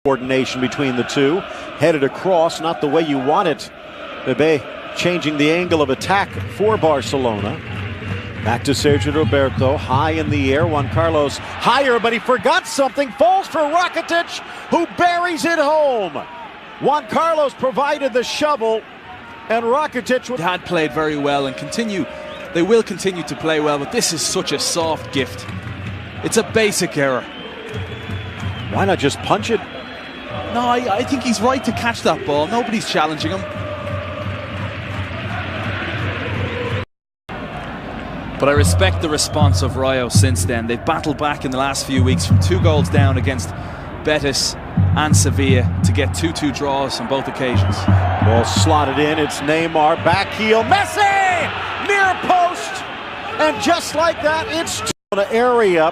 Coordination between the two, headed across, not the way you want it. Bebe changing the angle of attack for Barcelona. Back to Sergio Roberto, high in the air. Juan Carlos higher, but he forgot something. Falls for Rakitic, who buries it home. Juan Carlos provided the shovel, and Rakitic had played very well and they will continue to play well, but this is such a soft gift. It's a basic error. Why not just punch it? No, I think he's right to catch that ball. Nobody's challenging him. But I respect the response of Rayo since then. They've battled back in the last few weeks from 2 goals down against Betis and Sevilla to get 2-2 draws on both occasions. Ball slotted in, it's Neymar, back heel, Messi! Near post! And just like that, it's an area.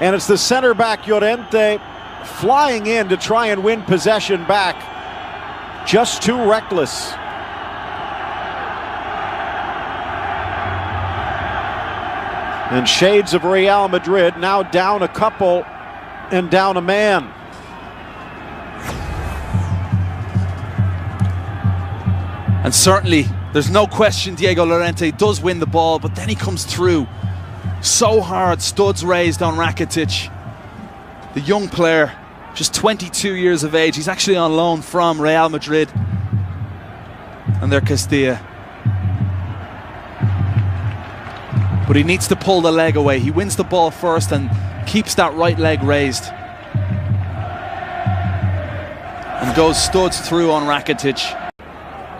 And it's the center back, Llorente, flying in to try and win possession back. Just too reckless. And shades of Real Madrid, now down a couple and down a man. And certainly, there's no question Diego Llorente does win the ball, but then he comes through so hard, studs raised on Rakitic. The young player, just 22 years of age. He's actually on loan from Real Madrid and their Castilla. But he needs to pull the leg away. He wins the ball first and keeps that right leg raised. And goes studs through on Rakitic.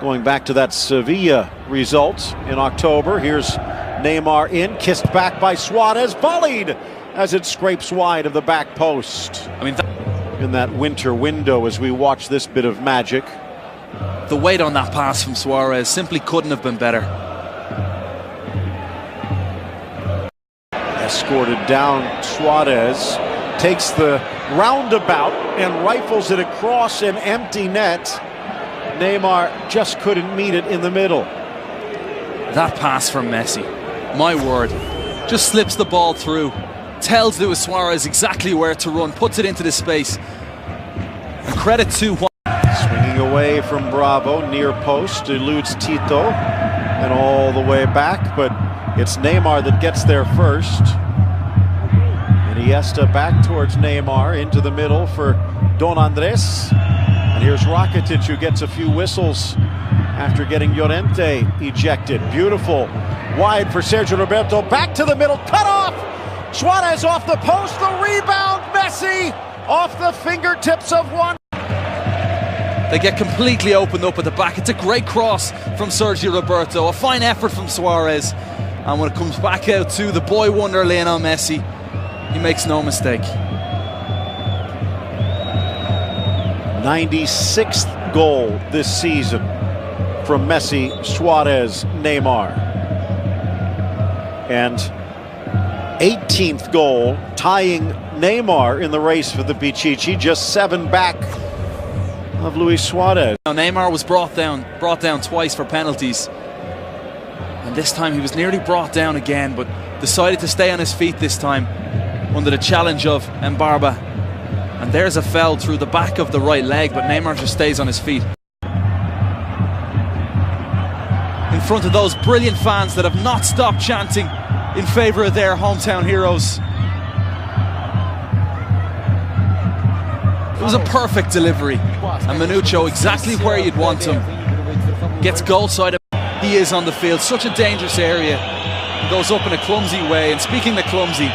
Going back to that Sevilla result in October, here's Neymar in, kissed back by Suarez, volleyed as it scrapes wide of the back post. I mean, in that winter window as we watch this bit of magic. The weight on that pass from Suarez simply couldn't have been better. Escorted down, Suarez takes the roundabout and rifles it across an empty net. Neymar just couldn't meet it in the middle. That pass from Messi, my word, just slips the ball through, tells Luis Suarez exactly where to run, puts it into the space. And credit to Juan. Swinging away from Bravo, near post, eludes Tito, and all the way back, but it's Neymar that gets there first. Iniesta back towards Neymar, into the middle for Don Andres. And here's Rakitic, who gets a few whistles after getting Llorente ejected. Beautiful. Wide for Sergio Roberto, back to the middle, cut off! Suarez off the post, the rebound, Messi off the fingertips of Juan. They get completely opened up at the back. It's a great cross from Sergio Roberto, a fine effort from Suarez. And when it comes back out to the boy wonder Lionel Messi, he makes no mistake. 96th goal this season from Messi, Suarez, Neymar. And 18th goal, tying Neymar in the race for the Pichichi, just 7 back of Luis Suarez. Now, Neymar was brought down twice for penalties. And this time he was nearly brought down again, but decided to stay on his feet this time under the challenge of Mbarba. And there's a foul through the back of the right leg, but Neymar just stays on his feet. In front of those brilliant fans that have not stopped chanting in favour of their hometown heroes. It was a perfect delivery, and Manucho exactly where you'd want him. Gets goal side. He is on the field, such a dangerous area. He goes up in a clumsy way, and speaking of clumsy,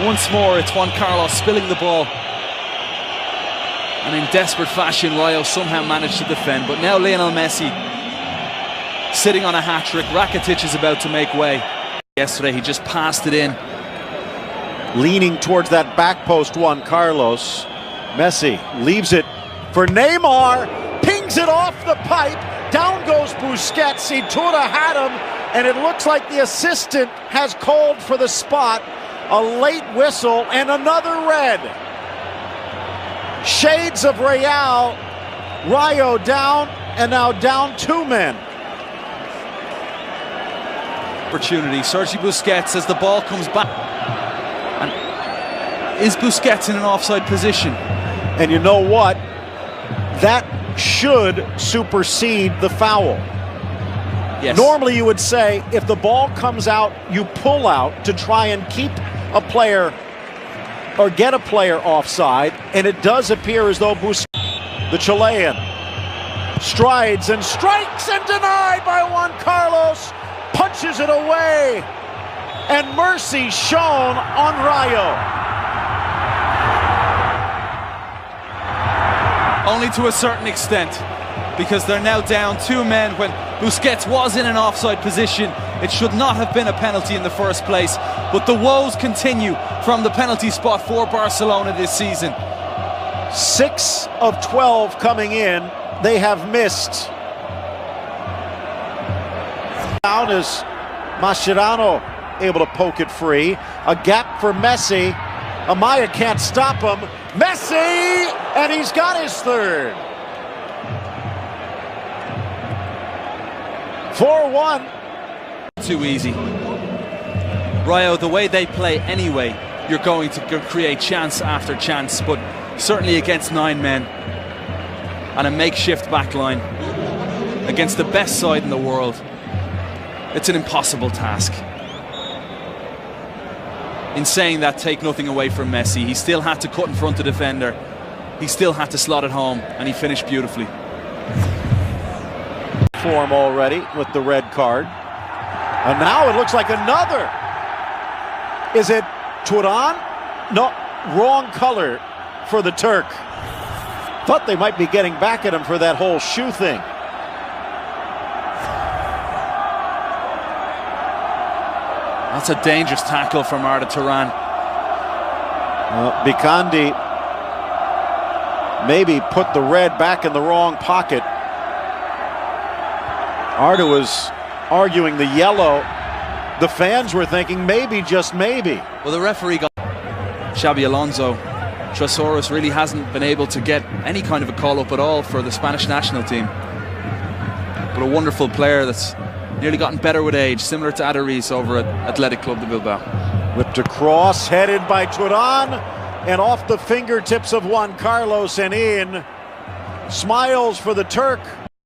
once more it's Juan Carlos spilling the ball. And in desperate fashion, Rayo somehow managed to defend. But now Lionel Messi sitting on a hat-trick. Rakitic is about to make way. Yesterday he just passed it in. Leaning towards that back post, Juan Carlos. Messi leaves it for Neymar, pings it off the pipe, down goes Busquets, Iturra had him, and it looks like the assistant has called for the spot. A late whistle and another red. Shades of Real, Rayo down, and now down 2 men. Opportunity, Sergio Busquets as the ball comes back. And is Busquets in an offside position? And you know what? That should supersede the foul. Yes. Normally you would say if the ball comes out, you pull out to try and keep a player or get a player offside, and it does appear as though the Chilean strides and strikes and denied by Juan Carlos, punches it away, and mercy shown on Rayo. Only to a certain extent, because they're now down 2 men when Busquets was in an offside position. It should not have been a penalty in the first place, but the woes continue from the penalty spot for Barcelona this season. 6 of 12 coming in, they have missed. Down is Mascherano able to poke it free. A gap for Messi. Amaya can't stop him. Messi! And he's got his third. 4-1. Too easy. Rayo, the way they play anyway, you're going to create chance after chance, but certainly against 9 men and a makeshift back line against the best side in the world, it's an impossible task. In saying that, take nothing away from Messi. He still had to cut in front of the defender. He still had to slot it home, and he finished beautifully. Form already with the red card. And now it looks like another. Is it Turan? No, wrong color for the Turk. Thought they might be getting back at him for that whole shoe thing. That's a dangerous tackle from Arda Turan. Bikandi maybe put the red back in the wrong pocket. Arda was arguing the yellow. The fans were thinking maybe, just maybe. Well, the referee got Xabi Alonso. Tresaurus really hasn't been able to get any kind of a call-up at all for the Spanish national team. But a wonderful player that's nearly gotten better with age, similar to Adariz over at Athletic Club de Bilbao. Whipped across, headed by Turan, and off the fingertips of Juan Carlos and in. Smiles for the Turk.